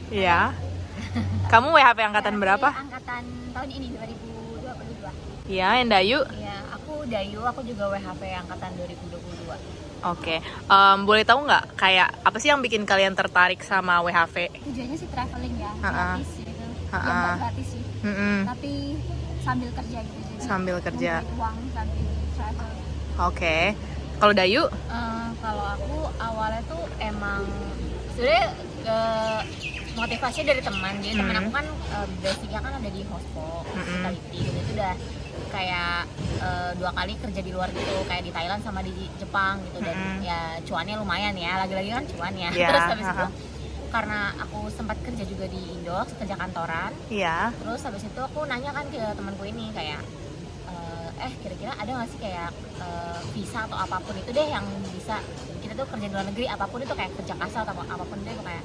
Iya. Kamu WHP angkatan berapa? Angkatan tahun ini 2022. Iya, yang Dayu. Iya, aku Dayu, aku juga WHP angkatan 2022. Oke. Boleh tahu nggak kayak apa sih yang bikin kalian tertarik sama WHV? Tujuannya sih traveling ya, Ha-ha. gratis gitu. Ha-ha. Ya nggak gratis sih, Mm-mm. tapi sambil kerja gitu. Jadi Sambil kerja. ngumpulin uang sambil travel. Oke. Kalau Dayu? Kalau aku awalnya tuh emang sebenarnya motivasi dari teman. Jadi teman aku kan basicnya kan ada di Hospo, hospitality. Dan itu udah kayak 2 kali kerja di luar gitu, kayak di Thailand sama di Jepang gitu. Dan ya cuannya lumayan ya, lagi-lagi kan cuan ya. Yeah. Terus habis itu karena aku sempat kerja juga di Indo, kerja kantoran. Iya. Terus habis itu aku nanya kan ke temanku ini kayak kira-kira ada nggak sih kayak visa atau apapun itu deh yang bisa kita tuh kerja di luar negeri, apapun itu kayak kerja kasar atau apapun itu kayak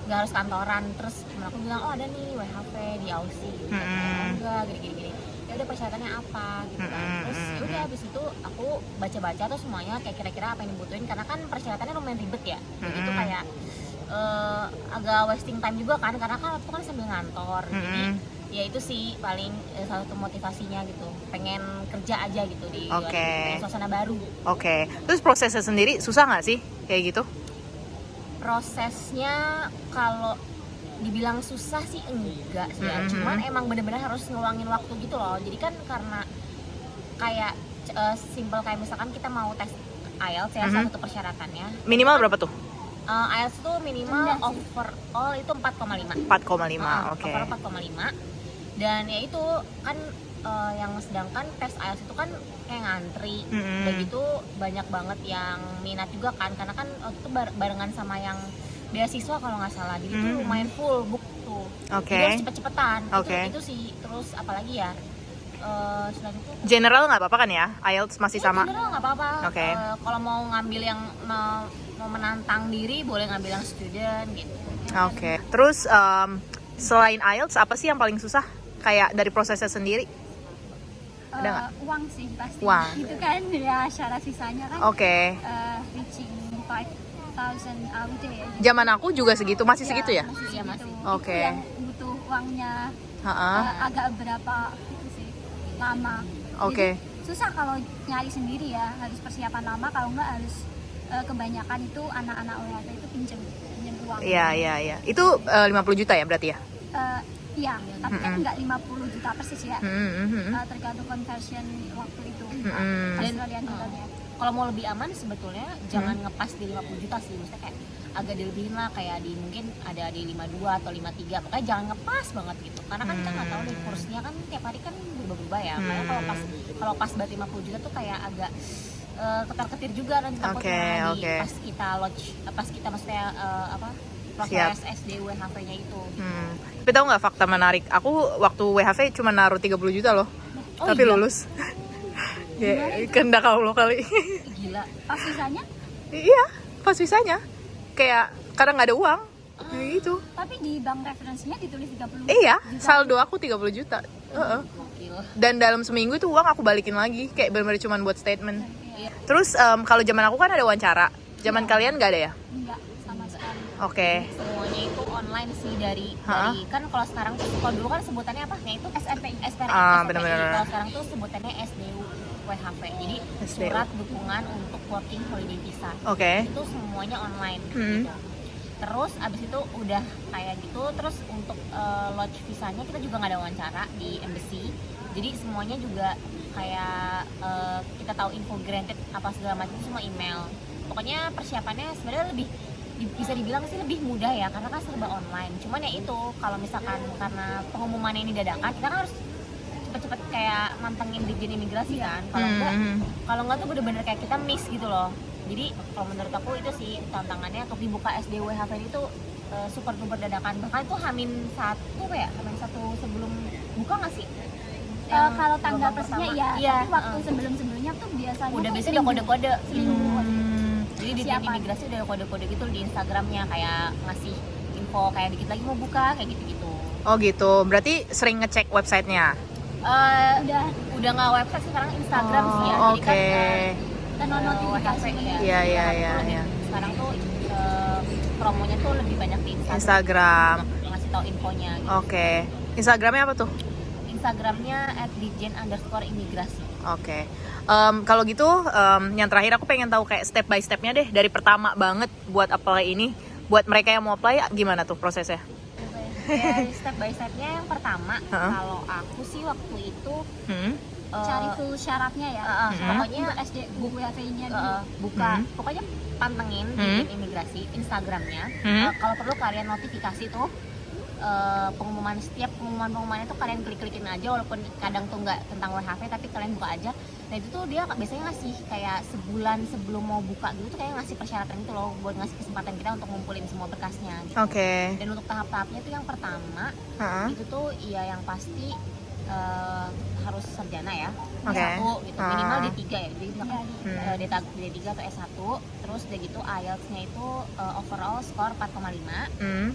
nggak harus kantoran. Terus temen aku bilang oh ada nih WHV di Aussie gitu. Oh enggak gini ya udah persyaratannya apa gitu kan. Terus ya udah habis itu aku baca-baca tuh semuanya kayak kira-kira apa yang dibutuhin, karena kan persyaratannya lumayan ribet ya. Jadi itu kayak agak wasting time juga kan, karena kan aku kan sambil ngantor. Jadi ya itu sih paling salah satu motivasinya gitu, pengen kerja aja gitu di luar, pengen suasana baru. Oke. Terus prosesnya sendiri susah nggak sih kayak gitu? Prosesnya kalau dibilang susah sih enggak sih ya, cuman emang bener-bener harus ngeluangin waktu gitu loh. Jadi kan karena kayak simple kayak misalkan kita mau tes IELTS ya, salah satu persyaratannya. Minimal berapa tuh? IELTS tuh minimal overall itu 4,5. 4,5, oke. Overall 4,5. Dan ya itu kan yang sedangkan tes IELTS itu kan kayak ngantri, begitu banyak banget yang minat juga kan, karena kan waktu itu barengan sama yang beasiswa kalau nggak salah. Jadi tuh lumayan full book tuh. Oke. Jadi harus cepet-cepetan. Oke. Itu sih. Terus apalagi ya? Selain itu General nggak apa-apa kan ya? IELTS masih sama? general nggak apa-apa. Oke. Kalau mau ngambil yang mau menantang diri boleh ngambil yang student gitu. Oke. Terus selain IELTS apa sih yang paling susah? Kayak dari prosesnya sendiri? Ada nggak? Uang sih pasti. Uang. Itu kan ya syarat sisanya kan. Oke. Reaching 5,000 AUD ya. Zaman aku juga segitu, masih segitu ya? Iya masih. Oke. Itu yang butuh uangnya agak berapa itu sih, lama. Oke. Jadi susah kalau nyari sendiri ya, harus persiapan lama. Kalau nggak harus kebanyakan itu anak-anak WHV itu pinjam uang. Iya. Itu 50 juta ya berarti ya? Iya, tapi kan nggak 50 juta persis ya. Tergantung conversion waktu itu. Australian dollarnya. Kalau mau lebih aman sebetulnya jangan ngepas di 50 juta sih, maksudnya kayak agak dilebihin lah, kayak di mungkin ada di 52 atau 53, pokoknya jangan ngepas banget gitu, karena kan kita nggak tahu nih kursnya kan tiap hari kan berubah-ubah ya. Makanya kalau pas banget 50 juta tuh kayak agak ketar-ketir juga nanti takutnya pas kita maksudnya proses SD WHV-nya itu. Tapi tahu nggak fakta menarik? Aku waktu WHV cuma naruh 30 juta loh, tapi lulus. Ya, kehendak Allah kali. Gila, pas visanya? Iya, pas visanya. Kayak kadang nggak ada uang. Kayak gitu. Tapi di bank referensinya ditulis 30 Iya, juta. saldo aku 30 juta. Dan dalam seminggu itu uang aku balikin lagi. Kayak benar-benar cuma buat statement. Terus kalau zaman aku kan ada wawancara. Zaman kalian nggak ada ya? Enggak, sama sekali. Oke. Semuanya itu online sih dari kan kalau sekarang tuh, kalau dulu kan sebutannya apa? Ya itu SPRI. Benar-benar. Kalau sekarang tuh sebutannya SDU WHV. Jadi surat dukungan untuk working holiday visa. Oke. Itu semuanya online gitu. Terus abis itu udah kayak gitu, terus untuk lodge visanya kita juga nggak ada wawancara di embassy. Jadi semuanya juga kayak kita tahu info granted apa segala macam itu semua email. Pokoknya persiapannya sebenarnya lebih bisa dibilang sih lebih mudah ya, karena kan serba online. Cuman ya itu kalau misalkan karena pengumumannya ini dadakan, kita kan harus cepet-cepet kayak mantengin Dirjen Imigrasi kan. Kalau enggak tuh bener-bener kayak kita miss gitu loh. Jadi kalau menurut aku itu sih tantangannya untuk dibuka SDWHV itu super duper dadakan. Bahkan itu Hamin 1 sebelum buka nggak sih? Kalau tanggal persisnya iya, tapi waktu sebelumnya tuh biasanya udah biasa udah kode-kode. Jadi di imigrasi udah kode-kode gitu di Instagramnya, kayak ngasih info kayak dikit lagi mau buka kayak gitu-gitu. Oh gitu, berarti sering ngecek websitenya? Udah nggak website, sekarang Instagram sih ya. Jadi kan notifikasi Iya. Sekarang tuh promonya tuh lebih banyak di Instagram. ngasih tahu infonya gitu. Oke. Instagramnya apa tuh? Instagramnya @dijen_imigrasi. Oke. Kalau gitu, yang terakhir aku pengen tahu kayak step by stepnya deh, dari pertama banget buat apply ini. Buat mereka yang mau apply, gimana tuh prosesnya? Ya, step by stepnya yang pertama, kalau aku sih waktu itu Cari full syaratnya ya. pokoknya Untuk SD buku WFA-nya dulu. buka, pokoknya pantengin di imigrasi Instagramnya. Kalau perlu kalian notifikasi tuh pengumuman, setiap pengumuman itu kalian klik-klikin aja, walaupun kadang tuh nggak tentang WHV tapi kalian buka aja. Nah itu tuh dia biasanya ngasih kayak sebulan sebelum mau buka gitu tuh kayak ngasih persyaratan gitu loh, buat ngasih kesempatan kita untuk ngumpulin semua berkasnya gitu. Oke. Dan untuk tahap-tahapnya tuh yang pertama itu tuh ya yang pasti harus sarjana ya, Oke. S1 gitu, minimal D3 ya, jadi misalkan D3 atau S1. Terus udah gitu IELTS-nya itu overall score 4,5.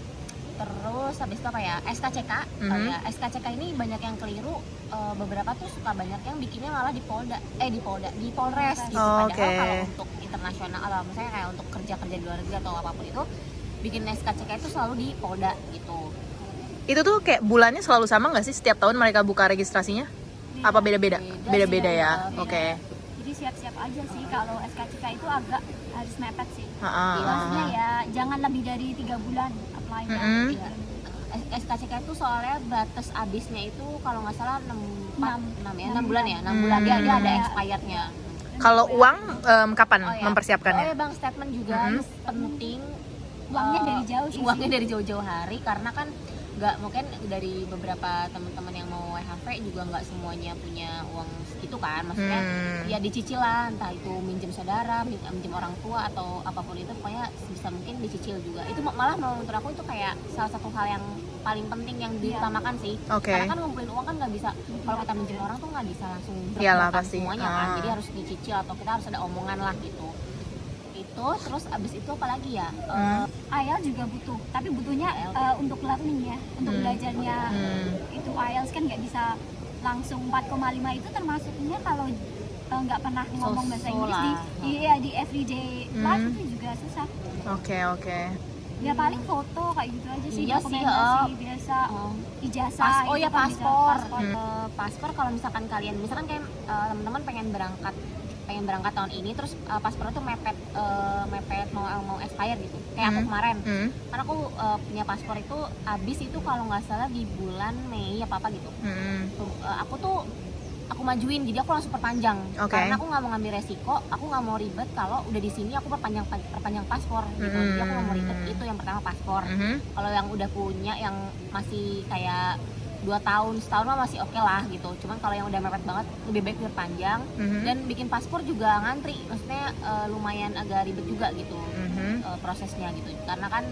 Terus habis itu apa ya, SKCK. Ya, SKCK ini banyak yang keliru, beberapa tuh suka banyak yang bikinnya malah di Polres gitu. Padahal kalau untuk internasional atau misalnya kayak untuk kerja-kerja di luar negeri atau apapun itu, bikin SKCK itu selalu di Polda gitu. Itu tuh kayak bulannya selalu sama nggak sih setiap tahun mereka buka registrasinya? Apa beda-beda? Beda-beda ya. Oke. Jadi siap-siap aja sih, kalau SKCK itu agak harus mepet sih. Heeh. Maksudnya ya jangan lebih dari 3 bulan apply-nya. Iya. SKCK itu soalnya batas habisnya itu kalau nggak salah 6 bulan ya, 6 bulan dia ada expirednya. Kalau uang kapan mempersiapkannya? Oh ya bang, statement juga penting. Uangnya dari jauh sih. Uangnya dari jauh-jauh hari, karena kan nggak, mungkin dari beberapa teman-teman yang mau WHV juga nggak semuanya punya uang segitu kan, maksudnya ya dicicil lah, entah itu minjem saudara, minjem orang tua atau apapun itu, pokoknya bisa mungkin dicicil juga. Itu malah menurut aku itu kayak salah satu hal yang paling penting yang diutamakan sih. Karena kan ngumpulin uang kan nggak bisa, kalau kita minjem orang tuh nggak bisa langsung berangkat semuanya kan, jadi harus dicicil atau kita harus ada omongan lah gitu. Itu terus abis itu apalagi ya, IELTS juga butuh, tapi butuhnya untuk learning ya, untuk belajarnya. Itu IELTS kan nggak bisa langsung 4,5, itu termasuknya kalau nggak pernah ngomong bahasa Inggris di everyday life itu juga susah. Oke. Ya paling foto kayak gitu aja sih, Iya dokumentasi biasa, ijazah. Paspor kalau misalkan kalian kayak teman-teman pengen berangkat tahun ini, terus paspor itu mepet mau expire gitu, kayak aku kemarin. Karena aku punya paspor itu habis itu kalau nggak salah di bulan Mei apa gitu. Aku majuin, jadi aku langsung perpanjang. Karena aku nggak mau ngambil resiko, aku nggak mau ribet kalau udah di sini aku perpanjang paspor gitu. Jadi aku nggak mau ribet. Itu yang pertama, paspor. Kalau yang udah punya yang masih kayak 2 tahun, setahun mah masih oke lah gitu. Cuman kalau yang udah mepet banget, lebih baik diperpanjang. Dan bikin paspor juga ngantri, maksudnya lumayan agak ribet juga gitu prosesnya gitu. Karena kan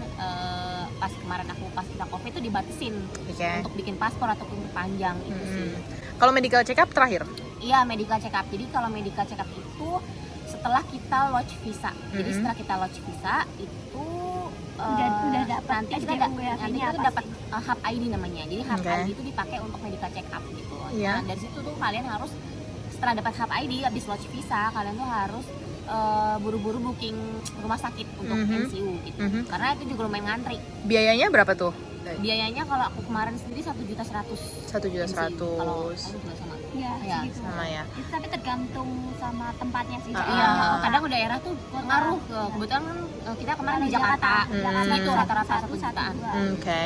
pas kemarin aku pas kita COVID itu dibatasin untuk bikin paspor ataupun perpanjang itu sih. Kalau medical check up terakhir? Iya, medical check up. Jadi kalau medical check up itu setelah kita lodge visa. Jadi setelah kita lodge visa itu udah dapat, nanti kita dapat hub ID namanya. Jadi hub ID itu dipakai untuk medical check up gitu. Nah, dari situ tuh kalian harus, setelah dapat hub ID habis lodge visa, kalian tuh harus buru-buru booking rumah sakit untuk NCU gitu. Karena itu juga lumayan ngantri. Biayanya berapa tuh? Biayanya kalau aku kemarin sendiri 1.100.000. 1.100.000. Kalau kamu juga sama? Ya, segitu. Sama ya. Itu tapi tergantung sama tempatnya sih. Iya, kadang daerah tuh ngaruh. Kebetulan kan kita kemarin di Jakarta. Itu rata-rata 1 jutaan. Oke.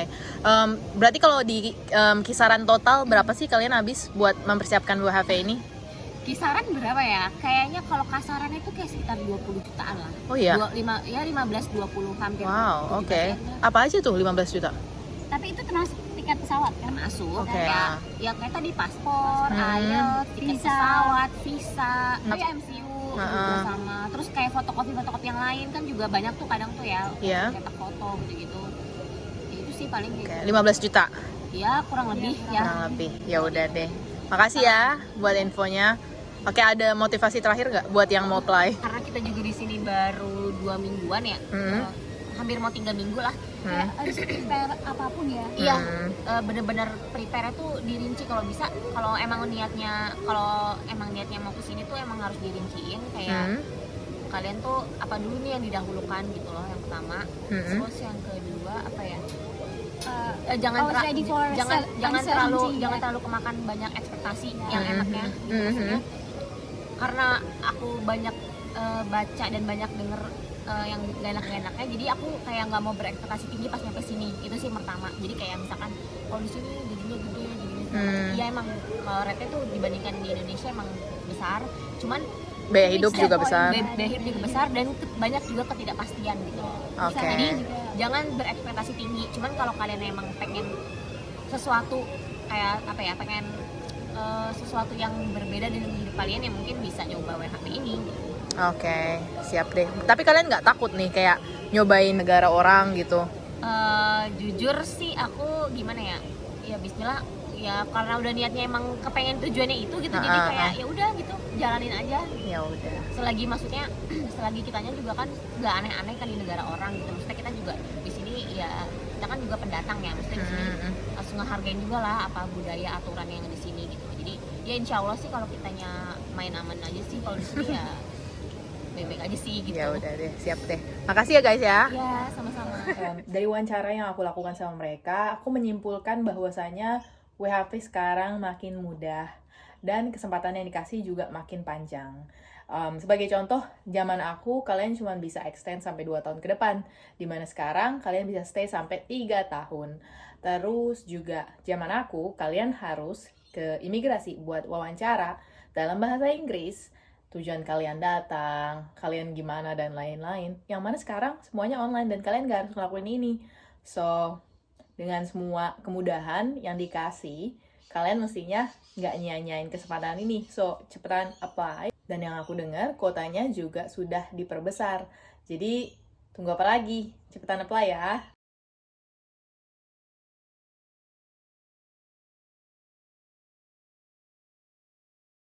Berarti kalau di kisaran total berapa sih kalian habis buat mempersiapkan WHV ini? Kisaran berapa ya? Kayaknya kalau kasaran itu kayak sekitar 20 jutaan lah. Oh iya? 15-20 hampir. Wow, oke. Apa aja tuh 15 juta? Tapi itu termasuk tiket pesawat kan? Masuk. Oke. Ya kayak tadi paspor, IELTS, tiket pesawat, visa, MCU juga sama. Terus kayak fotokopi yang lain kan juga banyak tuh kadang tuh ya. Cetak foto gitu-gitu. Itu sih paling kayak 15 juta. Ya, kurang lebih ya. Kurang lebih. Ya udah deh. Makasih ya buat infonya. Oke, ada motivasi terakhir nggak buat yang mau apply? Karena kita juga di sini baru 2 mingguan ya. Hampir mau 3 minggu lah. Harus prepare apapun ya. Iya, bener-bener prepare tuh dirinci kalau bisa. Kalau emang niatnya mau kesini tuh emang harus dirinciin kayak kalian tuh apa dulu nih yang didahulukan gitu loh, yang pertama. Terus yang kedua apa ya, jangan I was ready for jangan uncertainty, jangan ya. terlalu kemakan banyak ekspektasi yang enaknya gitu. Maksudnya karena aku banyak baca dan banyak denger yang gak enak-enaknya, jadi aku kayak nggak mau berekspektasi tinggi pas nyampe sini. Itu sih pertama. Jadi kayak misalkan kalau di sini gajinya gede, iya emang kalau rate tuh dibandingkan di Indonesia emang besar, cuman Biaya hidup juga besar. biaya hidup juga besar dan banyak juga ketidakpastian gitu loh. Oke. Jadi jangan berekspektasi tinggi. Cuman kalau kalian emang pengen sesuatu kayak apa ya, pengen sesuatu yang berbeda dengan hidup kalian, ya mungkin bisa nyoba WHP ini. Oke, siap deh. Tapi kalian nggak takut nih kayak nyobain negara orang gitu? Jujur sih aku gimana ya, ya Bismillah ya, karena udah niatnya emang kepengen tujuannya itu gitu, jadi kayak ya udah gitu, jalanin aja. Ya udah. Selagi maksudnya selagi kitanya juga kan nggak aneh-aneh kan di negara orang gitu, maksudnya kita juga di sini ya, kita kan juga pendatang ya, maksudnya di sini harus ngehargain juga lah apa budaya aturan yang di sini gitu. Jadi ya insya Allah sih kalau kitanya main aman aja sih, kalau di sini ya baik-baik aja sih gitu. Ya udah deh, siap deh. Makasih ya guys ya. Ya sama-sama. Dari wawancara yang aku lakukan sama mereka, aku menyimpulkan bahwasanya WHP sekarang makin mudah dan kesempatan yang dikasih juga makin panjang. Sebagai contoh, zaman aku kalian cuma bisa extend sampai 2 tahun ke depan, dimana sekarang kalian bisa stay sampai 3 tahun. Terus juga zaman aku kalian harus ke imigrasi buat wawancara dalam bahasa Inggris, tujuan kalian datang, kalian gimana dan lain-lain. Yang mana sekarang semuanya online dan kalian gak harus ngelakuin ini. So, dengan semua kemudahan yang dikasih, kalian mestinya nggak nyanyain kesempatan ini. So, cepetan apply. Dan yang aku dengar, kuotanya juga sudah diperbesar. Jadi, tunggu apa lagi? Cepetan apply ya.